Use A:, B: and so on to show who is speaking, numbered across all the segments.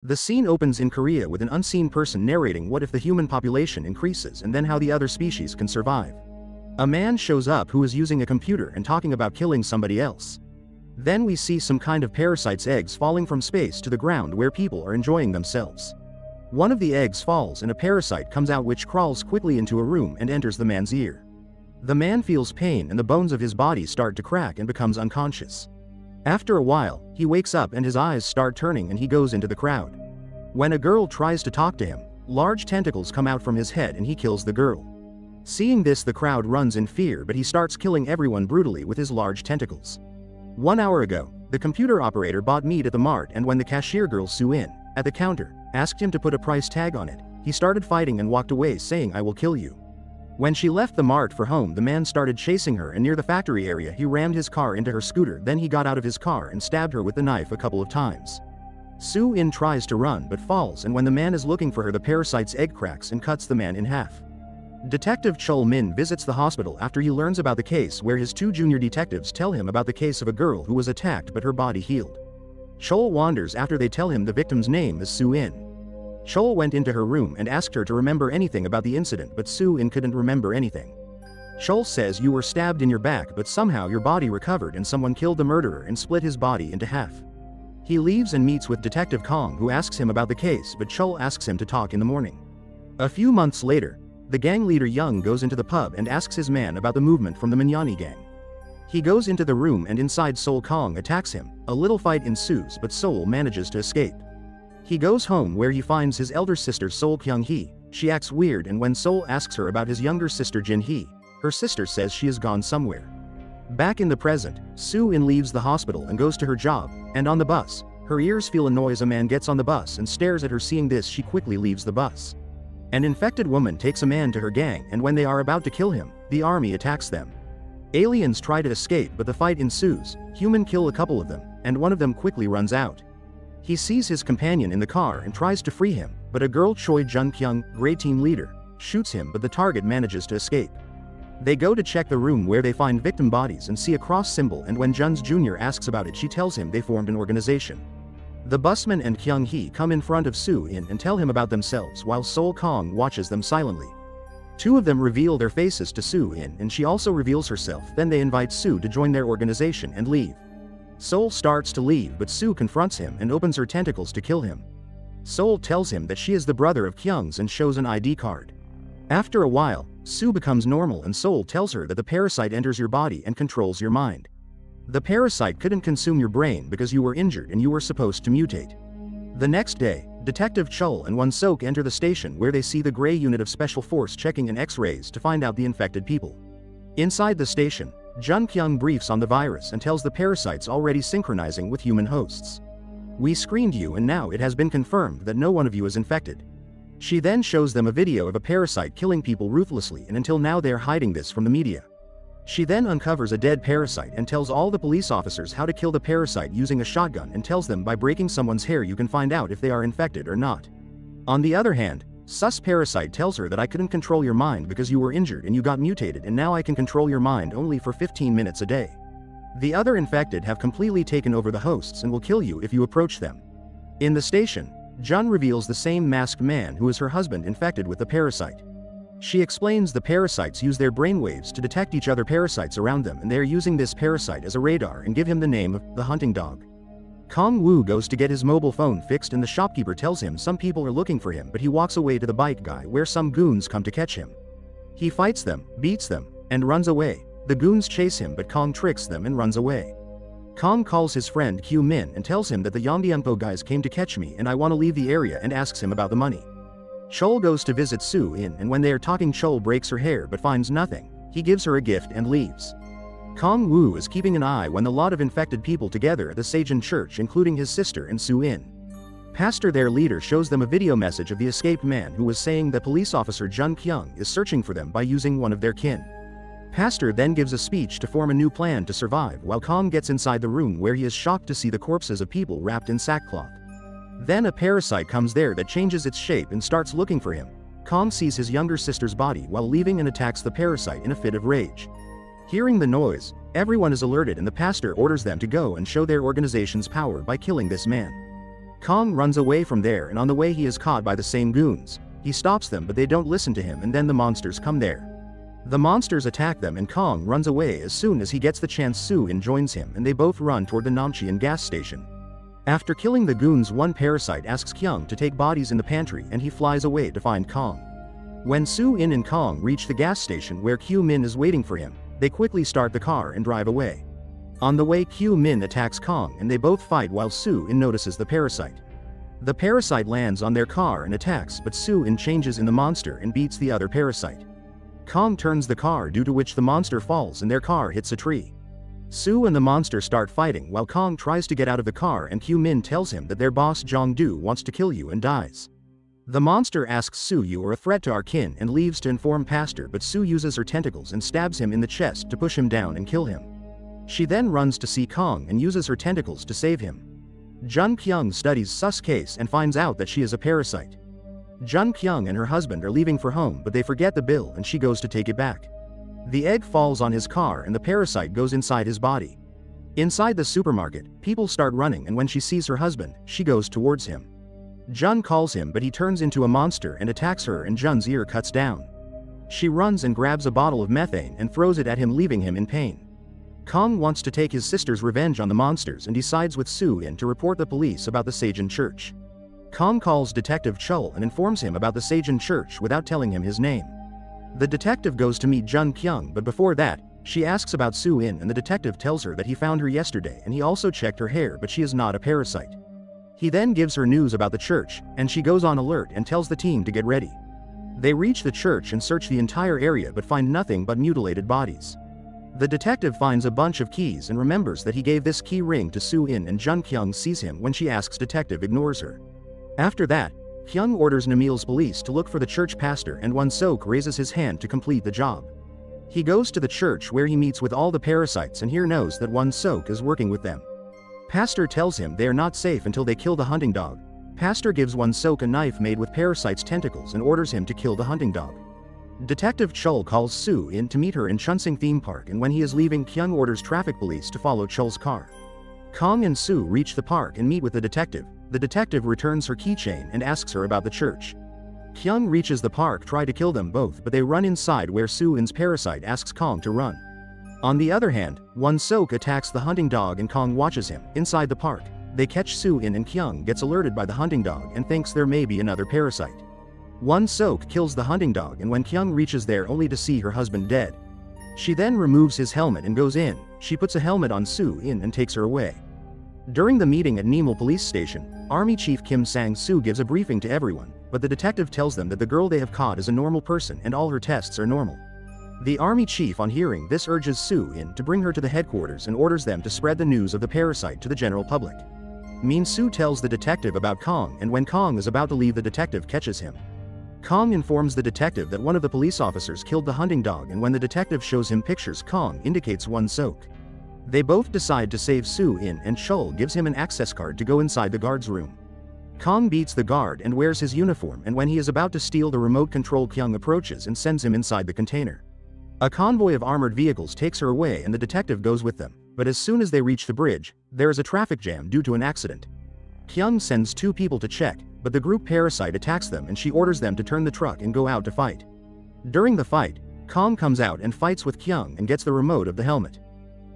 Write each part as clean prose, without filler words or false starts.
A: The scene opens in Korea with an unseen person narrating what if the human population increases and then how the other species can survive. A man shows up who is using a computer and talking about killing somebody else. Then we see some kind of parasite's eggs falling from space to the ground where people are enjoying themselves. One of the eggs falls and a parasite comes out which crawls quickly into a room and enters the man's ear. The man feels pain and the bones of his body start to crack and becomes unconscious. After a while, he wakes up and his eyes start turning and he goes into the crowd. When a girl tries to talk to him, large tentacles come out from his head and he kills the girl. Seeing this, the crowd runs in fear, but he starts killing everyone brutally with his large tentacles. 1 hour ago, the computer operator bought meat at the mart, and when the cashier girl Sue In, at the counter, asked him to put a price tag on it, he started fighting and walked away saying, "I will kill you." When she left the mart for home, the man started chasing her, and near the factory area he rammed his car into her scooter. Then he got out of his car and stabbed her with the knife a couple of times. Sue In tries to run but falls, and when the man is looking for her, the parasite's egg cracks and cuts the man in half. Detective Chol Min visits the hospital after he learns about the case, where his 2 junior detectives tell him about the case of a girl who was attacked but her body healed. Chol wanders after they tell him the victim's name is Sue In. Chol went into her room and asked her to remember anything about the incident, but Sue In couldn't remember anything. Chol says, "You were stabbed in your back, but somehow your body recovered and someone killed the murderer and split his body into half." He leaves and meets with Detective Kong, who asks him about the case, but Chol asks him to talk in the morning. A few months later, the gang leader Young goes into the pub and asks his man about the movement from the Minyani gang. He goes into the room and inside Sol Kong attacks him. A little fight ensues, but Sol manages to escape. He goes home where he finds his elder sister Sol Kyung Hee. She acts weird, and when Sol asks her about his younger sister Jin Hee, her sister says she has gone somewhere. Back in the present, Sue In leaves the hospital and goes to her job, and on the bus, her ears feel a noise. A man gets on the bus and stares at her. Seeing this, she quickly leaves the bus. An infected woman takes a man to her gang, and when they are about to kill him, the army attacks them. Aliens try to escape, but the fight ensues. Human kill a couple of them, and one of them quickly runs out. He sees his companion in the car and tries to free him, but a girl, Choi Jun Kyung, Grey Team leader, shoots him, but the target manages to escape. They go to check the room where they find victim bodies and see a cross symbol, and when Jun's Jr. asks about it, she tells him they formed an organization. The busman and Kyung Hee come in front of Sue In and tell him about themselves, while Sol Kong watches them silently. 2 of them reveal their faces to Sue In, and she also reveals herself. Then they invite Sue to join their organization and leave. Sol starts to leave, but Sue confronts him and opens her tentacles to kill him. Sol tells him that she is the brother of Kyung's and shows an ID card. After a while, Sue becomes normal, and Sol tells her that the parasite enters your body and controls your mind. The parasite couldn't consume your brain because you were injured and you were supposed to mutate. The next day, Detective Chol and Won Sok enter the station, where they see the Grey Unit of Special Force checking in X-rays to find out the infected people. Inside the station, Jun Kyung briefs on the virus and tells the parasites already synchronizing with human hosts. "We screened you and now it has been confirmed that no one of you is infected." She then shows them a video of a parasite killing people ruthlessly, and until now they are hiding this from the media. She then uncovers a dead parasite and tells all the police officers how to kill the parasite using a shotgun, and tells them by breaking someone's hair you can find out if they are infected or not. On the other hand, Sus Parasite tells her that I couldn't control your mind because you were injured and you got mutated, and now I can control your mind only for 15 minutes a day. The other infected have completely taken over the hosts and will kill you if you approach them. In the station, Jun reveals the same masked man who is her husband infected with the parasite. She explains the parasites use their brainwaves to detect each other parasites around them, and they are using this parasite as a radar, and give him the name of the hunting dog. Kong Woo goes to get his mobile phone fixed, and the shopkeeper tells him some people are looking for him, but he walks away to the bike guy where some goons come to catch him. He fights them, beats them, and runs away. The goons chase him, but Kong tricks them and runs away. Kong calls his friend Q Min and tells him that the Yongdianpo guys came to catch me and I want to leave the area, and asks him about the money. Chol goes to visit Sue In, and when they are talking, Chol breaks her hair but finds nothing. He gives her a gift and leaves. Kong Woo is keeping an eye when a lot of infected people together at the Sejin church, including his sister and Sue In. Pastor, their leader, shows them a video message of the escaped man who was saying that police officer Jun Kyung is searching for them by using one of their kin. Pastor then gives a speech to form a new plan to survive, while Kong gets inside the room where he is shocked to see the corpses of people wrapped in sackcloth. Then a parasite comes there that changes its shape and starts looking for him. Kong sees his younger sister's body while leaving and attacks the parasite in a fit of rage. Hearing the noise, everyone is alerted, and the pastor orders them to go and show their organization's power by killing this man. Kong runs away from there, and on the way he is caught by the same goons. He stops them, but they don't listen to him, and then the monsters come there. The monsters attack them and Kong runs away. As soon as he gets the chance, Soo-in joins him and they both run toward the Namcheon gas station. After killing the goons, one parasite asks Kyung to take bodies in the pantry and he flies away to find Kong. When Soo-in and Kong reach the gas station where Kyu-min is waiting for him, they quickly start the car and drive away. On the way, Kyu-min attacks Kong and they both fight while Soo-in notices the parasite. The parasite lands on their car and attacks, but Soo-in changes in the monster and beats the other parasite. Kong turns the car, due to which the monster falls and their car hits a tree. Soo and the monster start fighting while Kong tries to get out of the car, and Kyu-min tells him that their boss Jong-do wants to kill you and dies. The monster asks Soo, "You are a threat to our kin," and leaves to inform Pastor, but Soo uses her tentacles and stabs him in the chest to push him down and kill him. She then runs to see Kong and uses her tentacles to save him. Jun Kyung studies Su's case and finds out that she is a parasite. Jun Kyung and her husband are leaving for home, but they forget the bill and she goes to take it back. The egg falls on his car and the parasite goes inside his body. Inside the supermarket, people start running, and when she sees her husband, she goes towards him. Jun calls him, but he turns into a monster and attacks her and Jun's ear cuts down. She runs and grabs a bottle of methane and throws it at him, leaving him in pain. Kong wants to take his sister's revenge on the monsters and decides with Soo-in to report the police about the Sejin Church. Kong calls Detective Chul and informs him about the Sejin Church without telling him his name. The detective goes to meet Jun Kyung, but before that, she asks about Soo-in and the detective tells her that he found her yesterday and he also checked her hair, but she is not a parasite. He then gives her news about the church, and she goes on alert and tells the team to get ready. They reach the church and search the entire area but find nothing but mutilated bodies. The detective finds a bunch of keys and remembers that he gave this key ring to Soo-in, and Jun Kyung sees him when she asks. Detective ignores her. After that, Kyung orders Namil's police to look for the church pastor, and Won-sok raises his hand to complete the job. He goes to the church where he meets with all the parasites and here knows that Won-sok is working with them. Pastor tells him they are not safe until they kill the hunting dog. Pastor gives Won-sok a knife made with parasites' tentacles and orders him to kill the hunting dog. Detective Chul calls Soo-in to meet her in Chunsing theme park, and when he is leaving, Kyung orders traffic police to follow Chul's car. Kong and Soo reach the park and meet with the detective. The detective returns her keychain and asks her about the church. Kyung reaches the park, try to kill them both, but they run inside where Soo-in's parasite asks Kong to run. On the other hand, Won-sok attacks the hunting dog and Kong watches him. Inside the park, they catch Soo-in and Kyung gets alerted by the hunting dog and thinks there may be another parasite. Won-sok kills the hunting dog, and when Kyung reaches there only to see her husband dead. She then removes his helmet and goes in. She puts a helmet on Soo-in and takes her away. During the meeting at Nimul police station, Army Chief Kim Sang-soo gives a briefing to everyone, but the detective tells them that the girl they have caught is a normal person and all her tests are normal. The Army Chief, on hearing this, urges Soo-in to bring her to the headquarters and orders them to spread the news of the parasite to the general public. Min-soo tells the detective about Kong, and when Kong is about to leave, the detective catches him. Kong informs the detective that one of the police officers killed the hunting dog, and when the detective shows him pictures, Kong indicates Won-sok. They both decide to save Soo-in, and Chul gives him an access card to go inside the guard's room. Kong beats the guard and wears his uniform, and when he is about to steal the remote control, Kyung approaches and sends him inside the container. A convoy of armored vehicles takes her away and the detective goes with them, but as soon as they reach the bridge, there is a traffic jam due to an accident. Kyung sends 2 people to check, but the group parasite attacks them and she orders them to turn the truck and go out to fight. During the fight, Kong comes out and fights with Kyung and gets the remote of the helmet.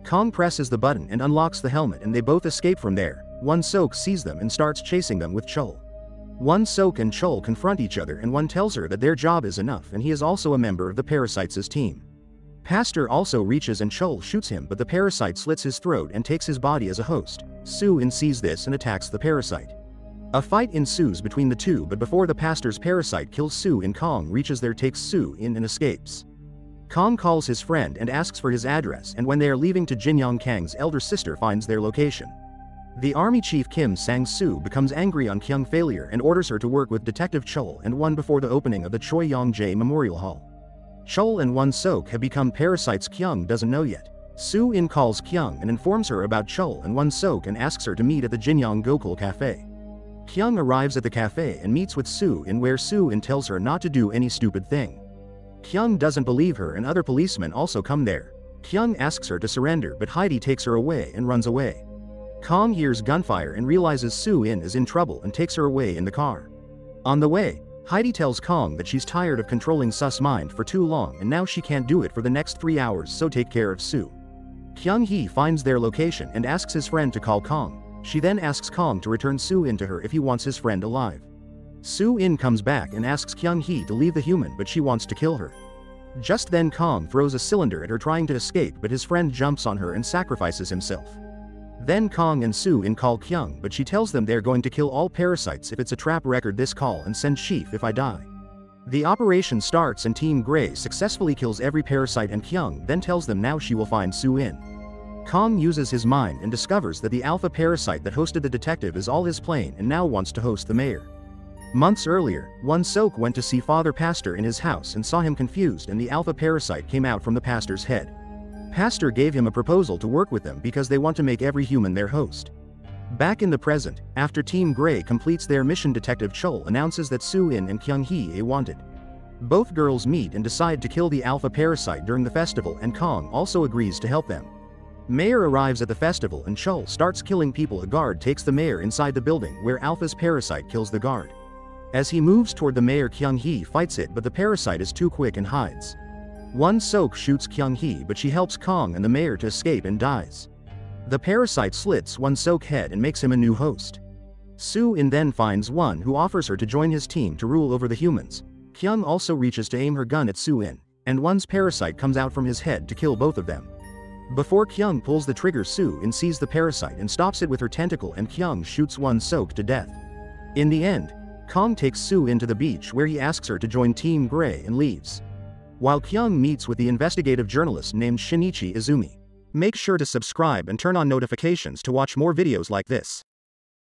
A: Kong presses the button and unlocks the helmet, and they both escape from there. Won-sok sees them and starts chasing them with Chul. Won-sok and Chul confront each other, and one tells her that their job is enough and he is also a member of the parasites' team. Pastor also reaches and Chul shoots him, but the parasite slits his throat and takes his body as a host. Soo-in sees this and attacks the parasite. A fight ensues between the two, but before the pastor's parasite kills Soo-in, Kong reaches there, takes Soo-in and escapes. Kong calls his friend and asks for his address, and when they are leaving to Jinyong, Kang's elder sister finds their location. The Army Chief Kim Sang-soo becomes angry on Kyung's failure and orders her to work with Detective Chul and one before the opening of the Choi Yong-jae Memorial Hall. Chul and Won-sok have become parasites Kyung doesn't know yet. Soo-in calls Kyung and informs her about Chul and Won-sok and asks her to meet at the Jinyong Gokul Cafe. Kyung arrives at the cafe and meets with Soo-in, where Soo-in tells her not to do any stupid thing. Kyung doesn't believe her and other policemen also come there. Kyung asks her to surrender, but Heidi takes her away and runs away. Kong hears gunfire and realizes Su-in is in trouble and takes her away in the car. On the way, Heidi tells Kong that she's tired of controlling Su's mind for too long and now she can't do it for the next 3 hours, so take care of Su. Kyung-hee finds their location and asks his friend to call Kong. She then asks Kong to return Su-in to her if he wants his friend alive. Su-in comes back and asks Kyung-hee to leave the human, but she wants to kill her. Just then Kong throws a cylinder at her trying to escape, but his friend jumps on her and sacrifices himself. Then Kong and Su-in call Kyung, but she tells them they're going to kill all parasites if it's a trap. Record this call and send Chief if I die. The operation starts and Team Grey successfully kills every parasite, and Kyung then tells them now she will find Su-in. Kong uses his mind and discovers that the alpha parasite that hosted the detective is all his plane and now wants to host the mayor. Months earlier, Won-sok went to see Father Pastor in his house and saw him confused, and the alpha parasite came out from the pastor's head. Pastor gave him a proposal to work with them because they want to make every human their host. Back in the present, after Team Grey completes their mission, Detective Chol announces that Su-in and Kyung-hee are wanted. Both girls meet and decide to kill the alpha parasite during the festival, and Kong also agrees to help them. Mayor arrives at the festival and Chol starts killing people. A guard takes the mayor inside the building where Alpha's parasite kills the guard. As he moves toward the mayor, Kyung-hee fights it, but the parasite is too quick and hides. Won-sok shoots Kyung-hee, but she helps Kong and the mayor to escape and dies. The parasite slits Won-sok's head and makes him a new host. Su-in then finds Won, who offers her to join his team to rule over the humans. Kyung also reaches to aim her gun at Su-in, and Won's parasite comes out from his head to kill both of them. Before Kyung pulls the trigger, Su-in sees the parasite and stops it with her tentacle, and Kyung shoots Won-sok to death. In the end, Kong takes Su-in to the beach where he asks her to join Team Grey and leaves. While Kyung meets with the investigative journalist named Shinichi Izumi. Make sure to subscribe and turn on notifications to watch more videos like this.